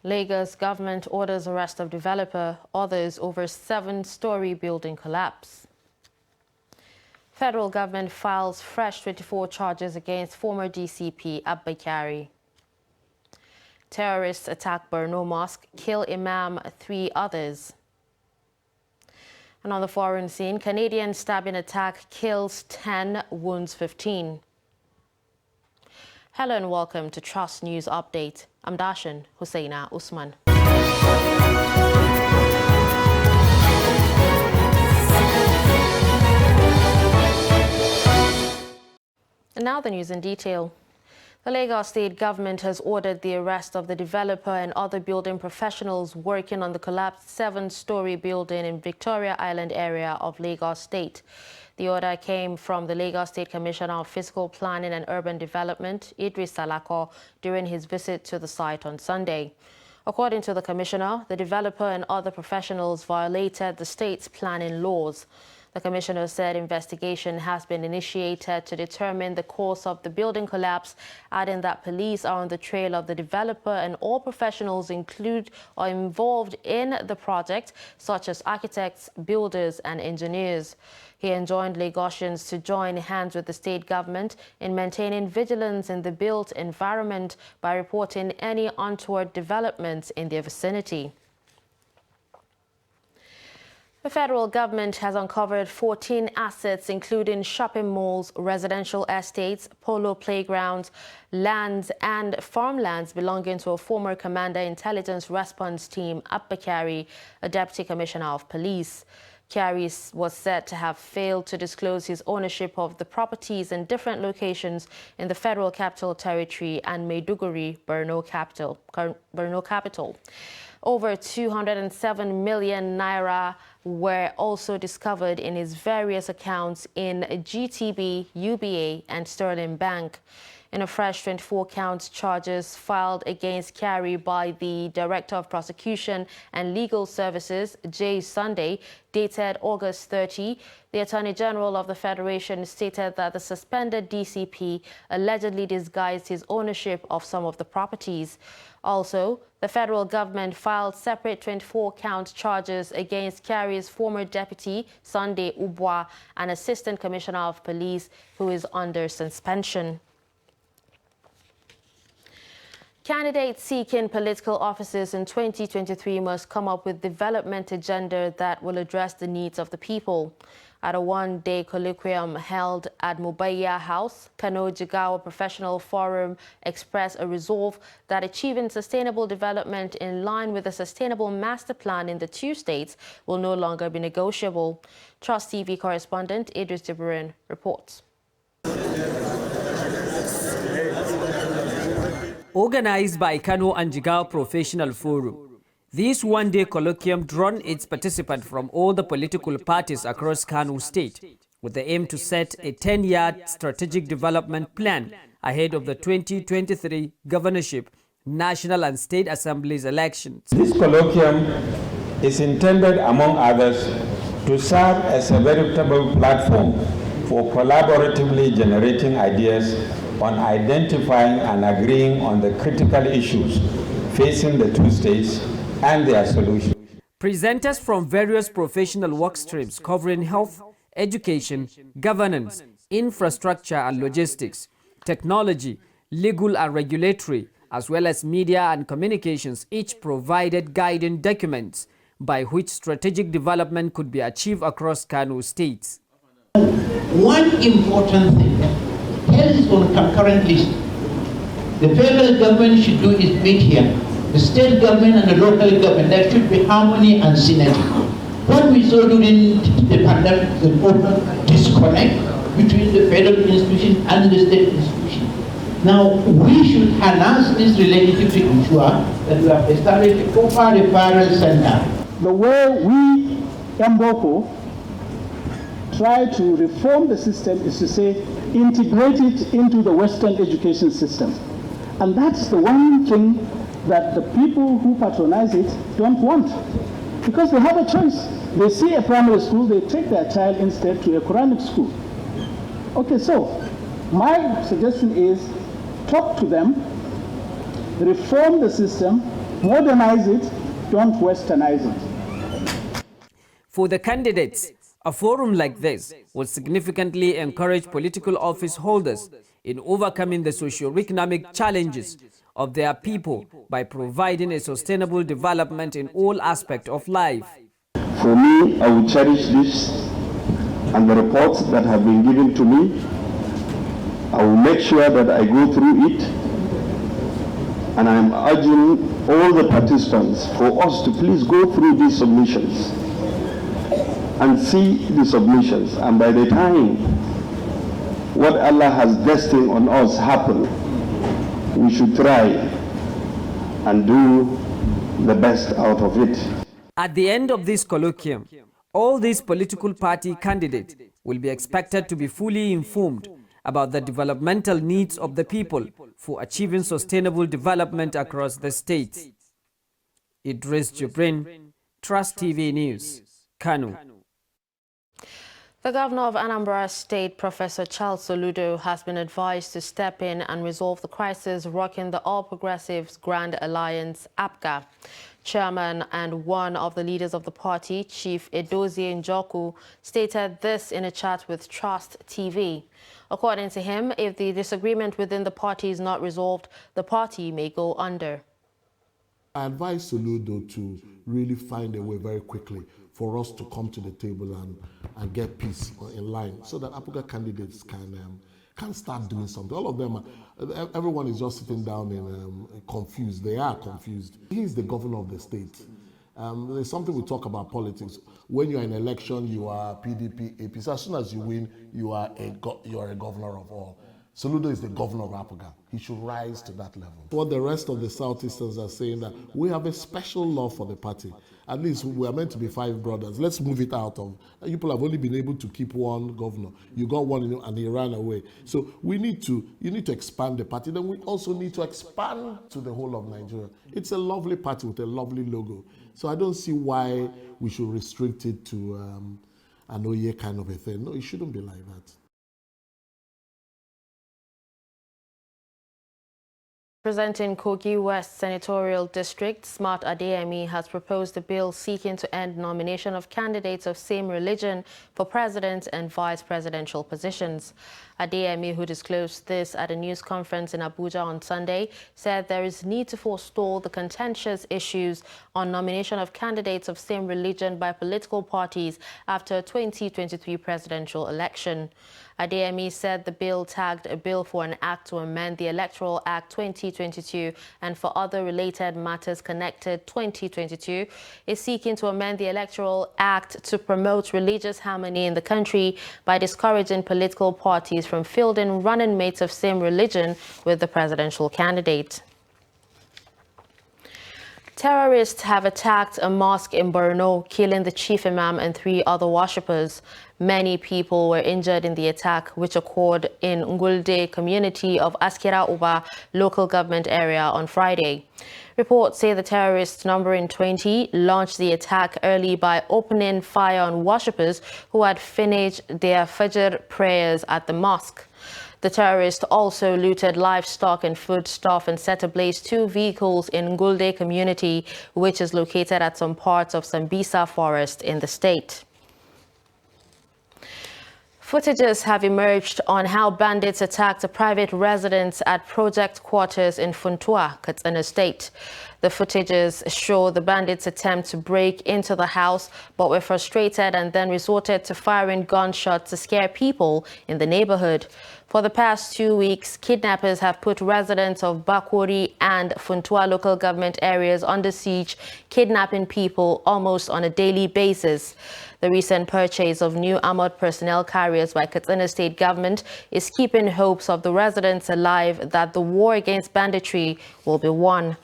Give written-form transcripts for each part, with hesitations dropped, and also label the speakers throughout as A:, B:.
A: Lagos government orders arrest of developer, others over 7-story building collapse. Federal government files fresh 24 charges against former DCP Abba Kyari. Terrorists attack Borno Mosque, kill Imam, 3 others. And on the foreign scene, Canadian stabbing attack kills 10, wounds 15. Hello and welcome to Trust News Update. I'm Dashan Hussaina Usman. And now the news in detail. The Lagos State government has ordered the arrest of the developer and other building professionals working on the collapsed 7-story building in Victoria Island area of Lagos State. The order came from the Lagos State Commissioner of Physical Planning and Urban Development, Idris Salako, during his visit to the site on Sunday. According to the Commissioner, the developer and other professionals violated the state's planning laws. The Commissioner said investigation has been initiated to determine the cause of the building collapse, adding that police are on the trail of the developer and all professionals include or involved in the project, such as architects, builders and engineers. He enjoined Lagosians to join hands with the state government in maintaining vigilance in the built environment by reporting any untoward developments in their vicinity. The federal government has uncovered 14 assets, including shopping malls, residential estates, polo playgrounds, lands and farmlands belonging to a former Commander Intelligence Response Team, Abba Kyari, a Deputy Commissioner of Police. Kyari was said to have failed to disclose his ownership of the properties in different locations in the Federal Capital Territory and Maiduguri, Borno capital. Over 207 million naira were also discovered in his various accounts in GTB, UBA and Sterling Bank. In a fresh 24-count charges filed against Kyari by the Director of Prosecution and Legal Services, Jay Sunday, dated August 30, the Attorney General of the Federation stated that the suspended DCP allegedly disguised his ownership of some of the properties. Also, the federal government filed separate 24-count charges against Kyari's former deputy, Sunday Ubwa, and Assistant Commissioner of Police, who is under suspension. Candidates seeking political offices in 2023 must come up with development agenda that will address the needs of the people. At a one-day colloquium held at Mubaya House, Kano Jigawa Professional Forum expressed a resolve that achieving sustainable development in line with the Sustainable Master Plan in the 2 states will no longer be negotiable. Trust TV correspondent Idris Jibril reports.
B: Organized by Kano and Jigawa Professional Forum, this one-day colloquium drawn its participants from all the political parties across Kano State with the aim to set a 10-year strategic development plan ahead of the 2023 governorship, national and state assemblies elections.
C: This colloquium is intended, among others, to serve as a veritable platform for collaboratively generating ideas on identifying and agreeing on the critical issues facing the 2 states and their solutions.
B: Presenters from various professional work streams covering health, education, governance, infrastructure and logistics, technology, legal and regulatory, as well as media and communications, each provided guiding documents by which strategic development could be achieved across Kano states.
D: One important thing, health is on concurrent list. The federal government should do its bit here. The state government and the local government, there should be harmony and synergy. What we saw during the pandemic, the total disconnect between the federal institution and the state institution. Now, we should enhance this relationship to ensure that we have established a proper referral center.
E: The way we, Mboko, try to reform the system is to say, integrate it into the Western education system. And that's the one thing that the people who patronize it don't want. Because they have a choice. They see a primary school, they take their child instead to a Quranic school. Okay, so my suggestion is talk to them, reform the system, Modernize it, don't westernize it.
B: For the candidates, a forum like this will significantly encourage political office holders in overcoming the socio-economic challenges of their people by providing a sustainable development in all aspects of life.
F: For me, I will cherish this and the reports that have been given to me. I will make sure that I go through it, and I am urging all the participants for us to please go through these submissions and see the submissions, and by the time what Allah has destined on us happen, we should try and do the best out of it.
B: At the end of this colloquium, all these political party candidates will be expected to be fully informed about the developmental needs of the people for achieving sustainable development across the state. Idris Jibrin, Trust TV News, Kano.
A: The governor of Anambra State, Professor Charles Soludo, has been advised to step in and resolve the crisis rocking the All Progressives Grand Alliance, APGA. Chairman and one of the leaders of the party, Chief Edozie Njoku, stated this in a chat with Trust TV. According to him, if the disagreement within the party is not resolved, the party may go under.
G: I advise Soludo to really find a way very quickly for us to come to the table and get peace in line so that APGA candidates can start doing something. All of them, everyone is just sitting down and confused. They are confused. He is the governor of the state. There's something we talk about politics. When you're in election, you are PDP, AP. So as soon as you win, you are a governor of all. Soludo is the governor of APGA. He should rise to that level. What the rest of the Southeasters are saying, that we have a special law for the party. At least we are meant to be 5 brothers. Let's move it out of. People have only been able to keep one governor. You got one and he ran away. So you need to expand the party. Then we also need to expand to the whole of Nigeria. It's a lovely party with a lovely logo. So I don't see why we should restrict it to an Oye kind of a thing. No, it shouldn't be like that.
A: Representing Kogi West Senatorial District, Smart Adeyemi has proposed a bill seeking to end nomination of candidates of same religion for president and vice presidential positions. Adeyemi, who disclosed this at a news conference in Abuja on Sunday, said there is need to forestall the contentious issues on nomination of candidates of same religion by political parties after 2023 presidential election. Adeyemi said the bill, tagged a bill for an act to amend the Electoral Act 2022 and for other related matters connected 2022, is seeking to amend the Electoral Act to promote religious harmony in the country by discouraging political parties from fielding running mates of same religion with the presidential candidate. Terrorists have attacked a mosque in Borno, killing the chief imam and 3 other worshippers. Many people were injured in the attack, which occurred in Ngulde community of Askira Uba local government area on Friday. Reports say the terrorists, numbering 20, launched the attack early by opening fire on worshippers who had finished their Fajr prayers at the mosque. The terrorists also looted livestock and foodstuff and set ablaze 2 vehicles in Ngulde community, which is located at some parts of Sambisa forest in the state. Footages have emerged on how bandits attacked a private residence at Project Quarters in Funtua, Katsina State. The footages show the bandits attempt to break into the house, but were frustrated and then resorted to firing gunshots to scare people in the neighborhood. For the past 2 weeks, kidnappers have put residents of Bakori and Funtua local government areas under siege, kidnapping people almost on a daily basis. The recent purchase of new armored personnel carriers by Katsina State government is keeping hopes of the residents alive that the war against banditry will be won.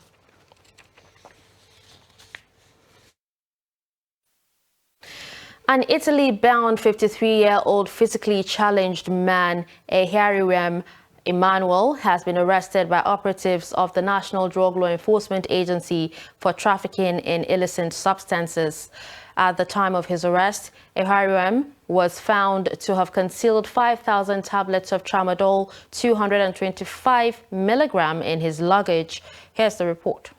A: An Italy-bound 53-year-old physically challenged man, Ehariwem Emmanuel, has been arrested by operatives of the National Drug Law Enforcement Agency for trafficking in illicit substances. At the time of his arrest, Ehariwem was found to have concealed 5,000 tablets of tramadol, 225 milligrams in his luggage. Here's the report.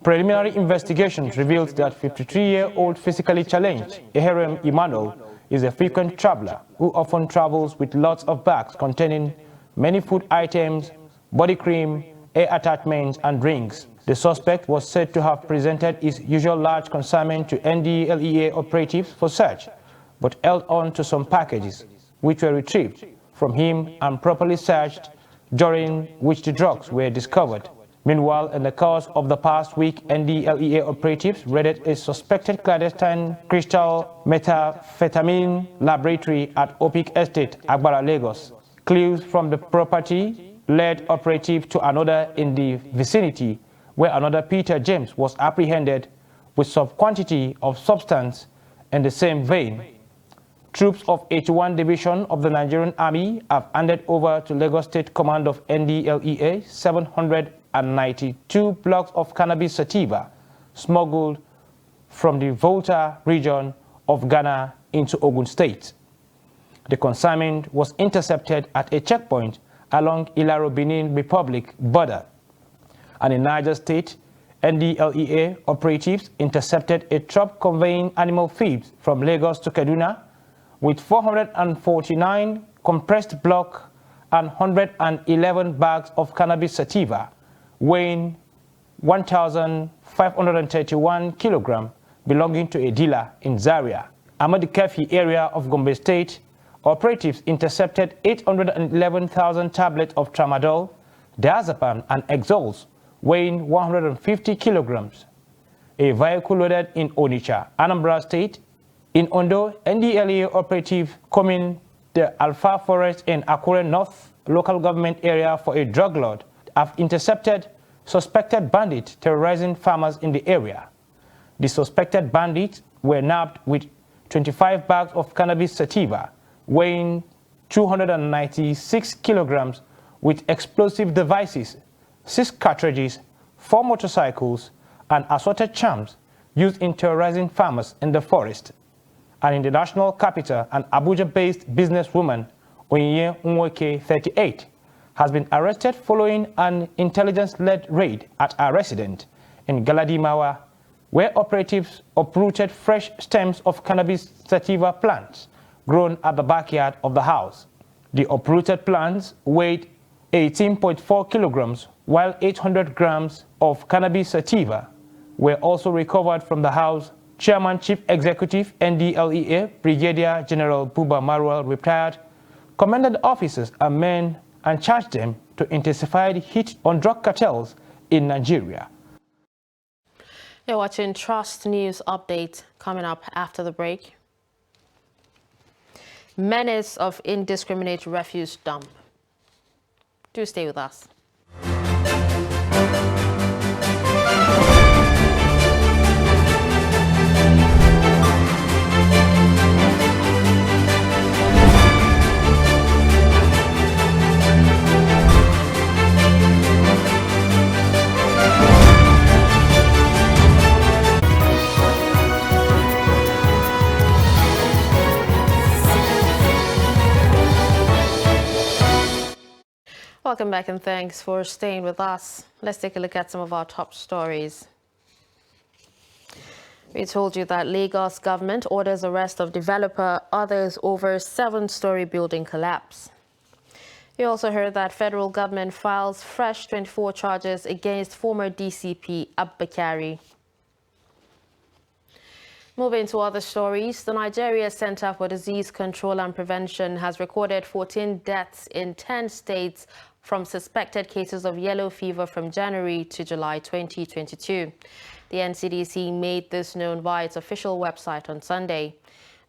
H: Preliminary investigations revealed that 53-year-old physically challenged Eherem Emmanuel is a frequent traveler who often travels with lots of bags containing many food items, body cream, hair attachments, and drinks. The suspect was said to have presented his usual large consignment to NDLEA operatives for search, but held on to some packages, which were retrieved from him and properly searched, during which the drugs were discovered. Meanwhile, in the course of the past week, NDLEA operatives raided a suspected clandestine crystal methamphetamine laboratory at Opik Estate, Agbara, Lagos. Clues from the property led operatives to another in the vicinity, where another Peter James was apprehended with some quantity of substance in the same vein. Troops of 81 Division of the Nigerian Army have handed over to Lagos State Command of NDLEA 792 blocks of cannabis sativa smuggled from the Volta region of Ghana into Ogun State. The consignment was intercepted at a checkpoint along Ilaro-Benin Republic border. And in Niger State, NDLEA operatives intercepted a truck conveying animal feed from Lagos to Kaduna with 449 compressed block and 111 bags of cannabis sativa, weighing 1,531 kilograms, belonging to a dealer in Zaria. Among the Kefi area of Gombe State, operatives intercepted 811,000 tablets of tramadol, diazepam, and Exols, weighing 150 kilograms. A vehicle loaded in Onitsha, Anambra State. In Ondo, NDLEA operative combing the Alpha Forest in Akure North local government area for a drug lord have intercepted suspected bandits terrorizing farmers in the area. The suspected bandits were nabbed with 25 bags of cannabis sativa, weighing 296 kilograms, with explosive devices, 6 cartridges, 4 motorcycles, and assorted charms used in terrorizing farmers in the forest. And in the national capital, an Abuja-based businesswoman, Onyinye Nwoke, 38, has been arrested following an intelligence-led raid at her residence in Galadimawa, where operatives uprooted fresh stems of cannabis sativa plants grown at the backyard of the house. The uprooted plants weighed 18.4 kilograms, while 800 grams of cannabis sativa were also recovered from the house. Chairman Chief Executive NDLEA Brigadier General Buba Marwal, retired, commended officers and men and charged them to intensify the hit on drug cartels in Nigeria.
A: You're watching Trust News Update, coming up after the break. Menace of indiscriminate refuse dump. Do stay with us. Welcome back and thanks for staying with us. Let's take a look at some of our top stories. We told you that Lagos government orders arrest of developer, others over 7-story building collapse. You also heard that federal government files fresh 24 charges against former DCP Abba Kyari. Moving to other stories, the Nigeria Center for Disease Control and Prevention has recorded 14 deaths in 10 states from suspected cases of yellow fever from January to July 2022. The NCDC made this known via its official website on Sunday.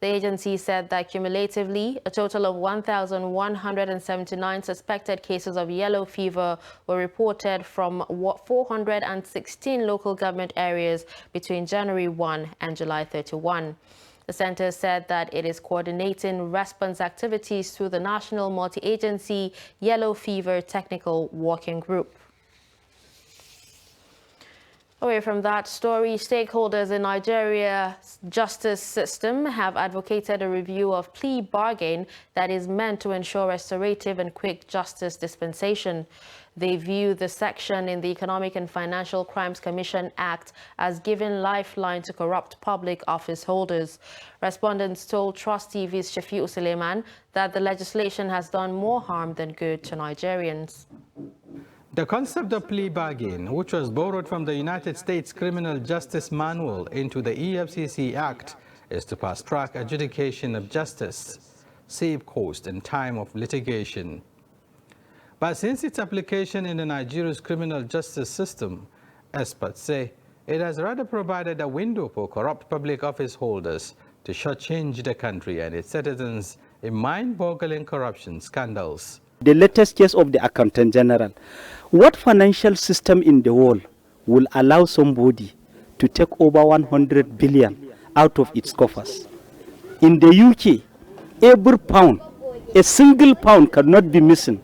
A: The agency said that cumulatively, a total of 1,179 suspected cases of yellow fever were reported from 416 local government areas between January 1 and July 31. The center said that it is coordinating response activities through the National Multi-Agency Yellow Fever Technical Working Group. Away from that story, stakeholders in Nigeria's justice system have advocated a review of plea bargain that is meant to ensure restorative and quick justice dispensation. They view the section in the Economic and Financial Crimes Commission Act as giving lifeline to corrupt public office holders. Respondents told Trust TV's Shafiu Suleiman that the legislation has done more harm than good to Nigerians.
I: The concept of plea bargain, which was borrowed from the United States Criminal Justice Manual into the EFCC Act, is to fast-track adjudication of justice, save cost and time of litigation. But since its application in Nigeria's criminal justice system, experts say it has rather provided a window for corrupt public office holders to shortchange the country and its citizens in mind-boggling corruption scandals.
E: The latest case of the Accountant General. What financial system in the world will allow somebody to take over 100 billion out of its coffers? In the UK, every pound, a single pound cannot be missing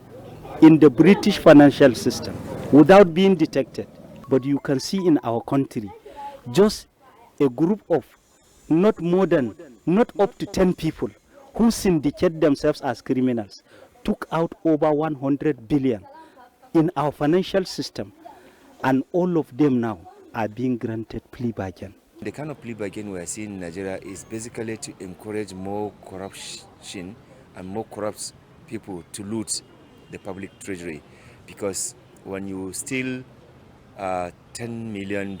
E: in the British financial system without being detected. But you can see in our country, just a group of not up to 10 people who syndicate themselves as criminals took out over 100 billion in our financial system, and all of them now are being granted plea bargain.
J: The kind of plea bargain we are seeing in Nigeria is basically to encourage more corruption and more corrupt people to loot the public treasury, because when you steal $10 million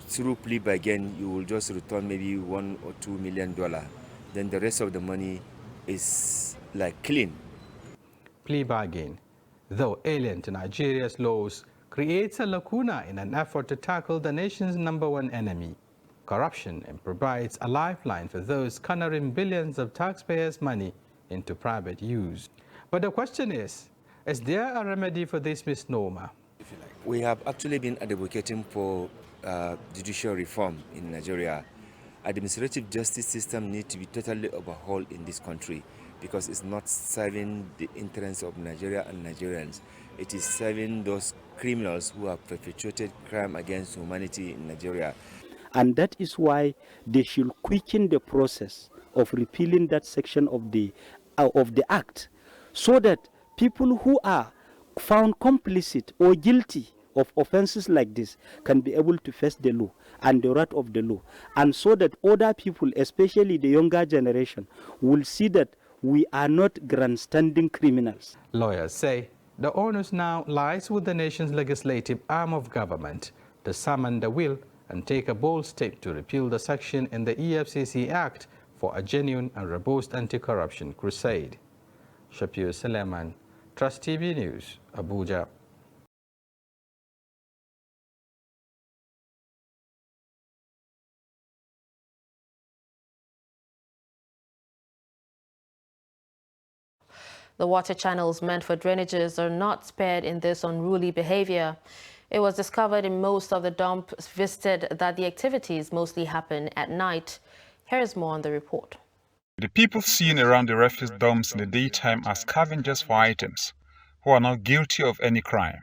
J: through plea bargain, you will just return maybe $1 or $2 million. Then the rest of the money is like clean.
I: Plea bargain, though alien to Nigeria's laws, creates a lacuna in an effort to tackle the nation's #1 enemy, corruption, and provides a lifeline for those cornering billions of taxpayers' money into private use. But the question is there a remedy for this misnomer?
J: We have actually been advocating for judicial reform in Nigeria. Administrative justice system needs to be totally overhauled in this country, because it's not serving the interests of Nigeria and Nigerians. It is serving those criminals who have perpetrated crime against humanity in Nigeria.
E: And that is why they should quicken the process of repealing that section of the act, so that people who are found complicit or guilty of offenses like this can be able to face the law and the wrath of the law, and so that other people, especially the younger generation, will see that we are not grandstanding criminals.
I: Lawyers say the onus now lies with the nation's legislative arm of government to summon the will and take a bold step to repeal the section in the EFCC Act for a genuine and robust anti-corruption crusade. Shafiu Suleiman, Trust TV News, Abuja.
A: The water channels meant for drainages are not spared in this unruly behavior. It was discovered in most of the dumps visited that the activities mostly happen at night. Here is more on the report.
K: The people seen around the refuse dumps in the daytime are scavengers for items, who are not guilty of any crime.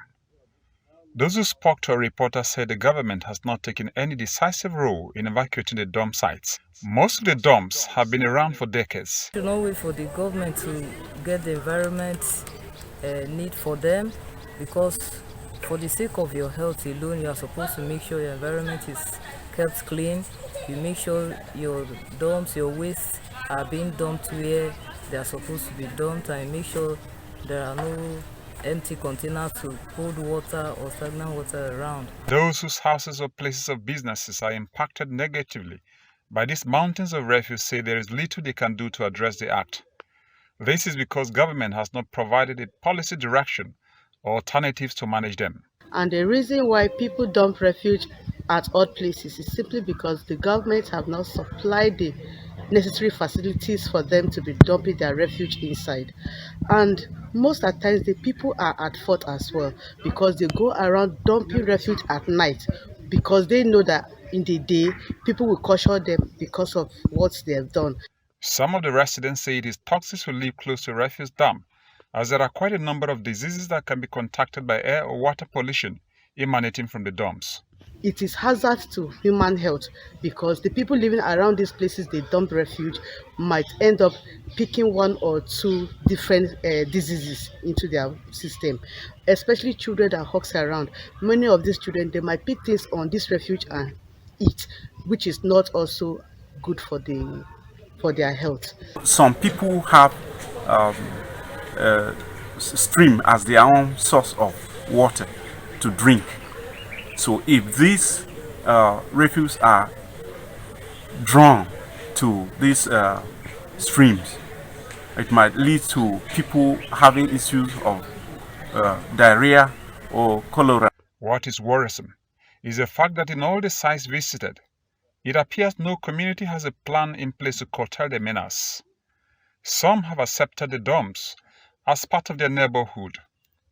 K: Those who spoke to a reporter said the government has not taken any decisive role in evacuating the dump sites. Most of the dumps have been around for decades.
L: To not wait for the government to get the environment need for them, because for the sake of your health alone, you are supposed to make sure your environment is kept clean. You make sure your dumps, your waste are being dumped where they are supposed to be dumped, and make sure there are no empty containers to hold water or stagnant water around.
K: Those whose houses or places of businesses are impacted negatively by these mountains of refuse say there is little they can do to address the act. This is because government has not provided a policy direction or alternatives to manage them.
M: And the reason why people dump refuge at odd places is simply because the government have not supplied the necessary facilities for them to be dumping their refuge inside. And most of the times the people are at fault as well, because they go around dumping refuge at night, because they know that in the day people will caution them because of what they have done.
K: Some of the residents say it is toxic to live close to a refuse dump, as there are quite a number of diseases that can be contacted by air or water pollution emanating from the dumps.
M: it is hazard to human health, because the people living around these places they dump refuge might end up picking one or two different diseases into their system, especially children that hawks around. Many of these children, they might pick things on this refuge and eat, which is not also good for their health.
N: Some people have stream as their own source of water to drink. So if these refuse are drawn to these streams, it might lead to people having issues of diarrhea or cholera.
K: What is worrisome is the fact that in all the sites visited, it appears no community has a plan in place to curtail the menace. Some have accepted the dumps as part of their neighborhood,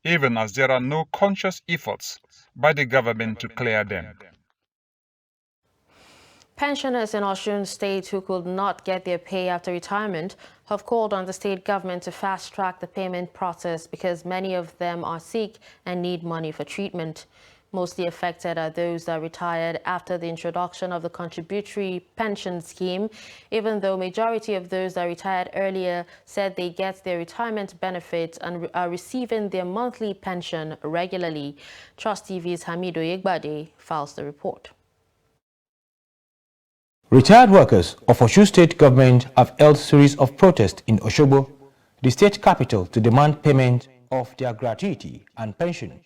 K: even as there are no conscious efforts by the government to clear them.
A: Pensioners in Osun State who could not get their pay after retirement have called on the state government to fast-track the payment process because many of them are sick and need money for treatment. Mostly affected are those that retired after the introduction of the contributory pension scheme, even though majority of those that retired earlier said they get their retirement benefits and are receiving their monthly pension regularly. Trust TV's Hamido Yegbade files the report.
H: Retired workers of Osun State government have held a series of protests in Osogbo, the state capital, to demand payment of their gratuity and pension.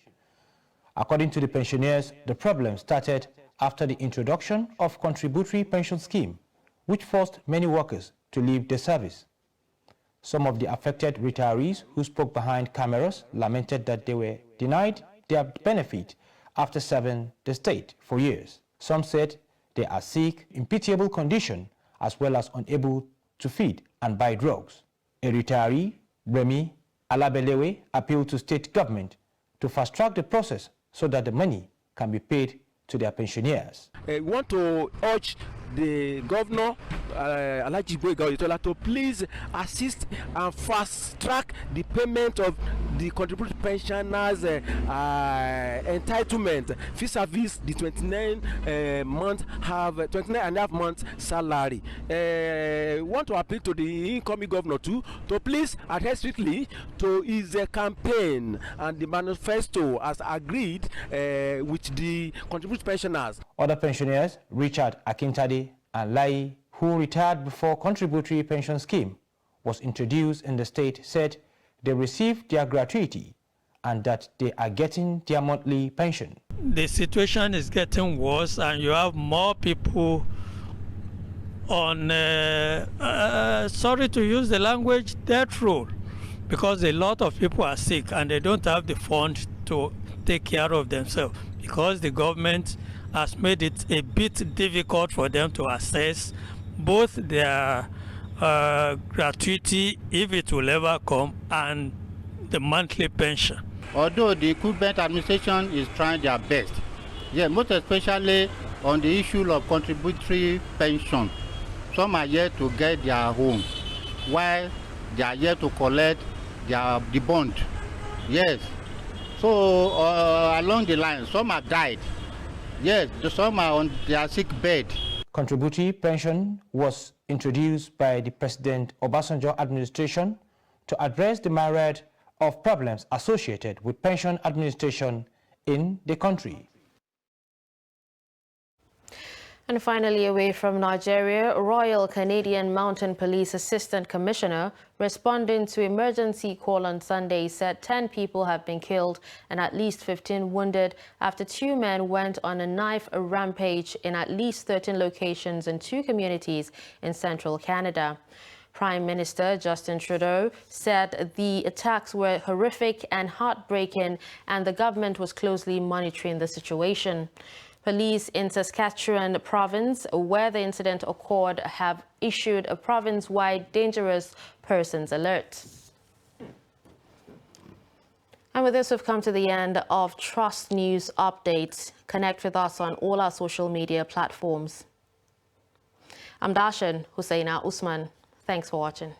H: According to the pensioners, the problem started after the introduction of contributory pension scheme, which forced many workers to leave the service. Some of the affected retirees who spoke behind cameras lamented that they were denied their benefit after serving the state for years. Some said they are sick, in pitiable condition, as well as unable to feed and buy drugs. A retiree, Remy Alabelewe, appealed to state government to fast-track the process so that the money can be paid to their pensioners.
O: We want to urge the governor, Alhaji Gboyega Oyetola, to please assist and fast-track the payment of the contributory pensioners' entitlement vis-a-vis the 29.5 months salary. We want to appeal to the incoming governor too to please adhere strictly to his campaign and the manifesto as agreed with the contributory pensioners.
H: Other pensioners, Richard Akintade and Lai, who retired before contributory pension scheme was introduced in the state, said they received their gratuity and that they are getting their monthly pension.
P: The situation is getting worse and you have more people on, sorry to use the language, death row, because a lot of people are sick and they don't have the fund to take care of themselves because the government has made it a bit difficult for them to access both their gratuity, if it will ever come, and the monthly pension.
Q: Although the incumbent administration is trying their best, most especially on the issue of contributory pension, some are yet to get their home, while they are yet to collect the bond. Yes, so along the line, some have died. Yes, some are on their sick bed.
H: Contributory pension was introduced by the President Obasanjo administration to address the myriad of problems associated with pension administration in the country.
A: And finally, away from Nigeria, Royal Canadian Mounted Police Assistant Commissioner, responding to emergency call on Sunday, said 10 people have been killed and at least 15 wounded after 2 men went on a knife rampage in at least 13 locations in 2 communities in central Canada. Prime Minister Justin Trudeau said the attacks were horrific and heartbreaking, and the government was closely monitoring the situation. Police in Saskatchewan province, where the incident occurred, have issued a province-wide dangerous persons alert. And with this, we've come to the end of Trust News Updates. Connect with us on all our social media platforms. I'm Darshan Hussaina Usman. Thanks for watching.